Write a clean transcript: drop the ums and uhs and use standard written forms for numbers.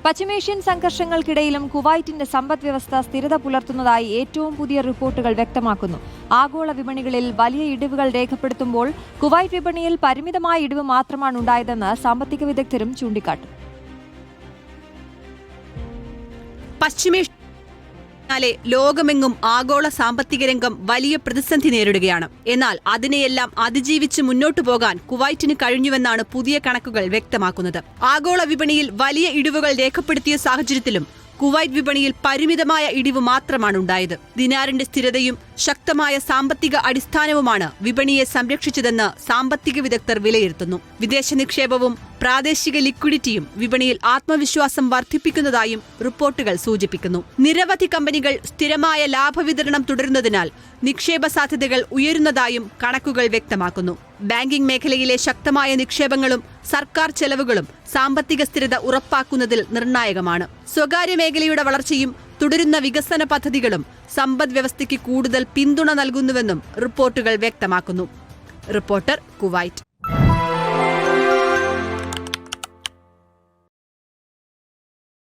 പശ്ചിമേഷ്യൻ സംഘർഷങ്ങൾക്കിടയിലും കുവൈറ്റിന്റെ സമ്പദ്വ്യവസ്ഥ സ്ഥിരത പുലർത്തുന്നതായി ഏറ്റവും പുതിയ റിപ്പോർട്ടുകൾ വ്യക്തമാക്കുന്നു. ആഗോള വിപണികളിൽ വലിയ ഇടിവുകൾ രേഖപ്പെടുത്തുമ്പോൾ കുവൈറ്റ് വിപണിയിൽ പരിമിതമായ ഇടിവ് മാത്രമാണ് ഉണ്ടായതെന്ന് സാമ്പത്തിക വിദഗ്ധരും ചൂണ്ടിക്കാട്ടും. ലോകമെങ്ങും ആഗോള സാമ്പത്തിക രംഗം വലിയ പ്രതിസന്ധി നേരിടുകയാണ്. എന്നാൽ അതിനെയെല്ലാം അതിജീവിച്ച് മുന്നോട്ടു പോകാൻ കുവൈറ്റിന് കഴിഞ്ഞുവെന്നാണ് പുതിയ കണക്കുകൾ വ്യക്തമാക്കുന്നത്. ആഗോള വിപണിയിൽ വലിയ ഇടിവുകൾ രേഖപ്പെടുത്തിയ സാഹചര്യത്തിലും കുവൈറ്റ് വിപണിയിൽ പരിമിതമായ ഇടിവ് മാത്രമാണ് ഉണ്ടായത്. ദിനാറിന്റെ സ്ഥിരതയും ശക്തമായ സാമ്പത്തിക അടിസ്ഥാനവുമാണ് വിപണിയെ സംരക്ഷിച്ചതെന്ന് സാമ്പത്തിക വിദഗ്ധർ വിലയിരുത്തുന്നു. വിദേശ നിക്ഷേപവും പ്രാദേശിക ലിക്വിഡിറ്റിയും വിപണിയിൽ ആത്മവിശ്വാസം വർദ്ധിപ്പിക്കുന്നതായും റിപ്പോർട്ടുകൾ സൂചിപ്പിക്കുന്നു. നിരവധി കമ്പനികൾ സ്ഥിരമായ ലാഭവിതരണം തുടരുന്നതിനാൽ നിക്ഷേപ സാധ്യതകൾ ഉയരുന്നതായും കണക്കുകൾ വ്യക്തമാക്കുന്നു. ബാങ്കിംഗ് മേഖലയിലെ ശക്തമായ നിക്ഷേപങ്ങളും സർക്കാർ ചെലവുകളും സാമ്പത്തിക സ്ഥിരത ഉറപ്പാക്കുന്നതിൽ നിർണായകമാണ്. സ്വകാര്യ മേഖലയുടെ വളർച്ചയും തുടരുന്ന വികസന പദ്ധതികളും സമ്പദ് വ്യവസ്ഥയ്ക്ക് കൂടുതൽ പിന്തുണ നൽകുന്നുവെന്നും റിപ്പോർട്ടുകൾ വ്യക്തമാക്കുന്നു. Reporter, Kuwait.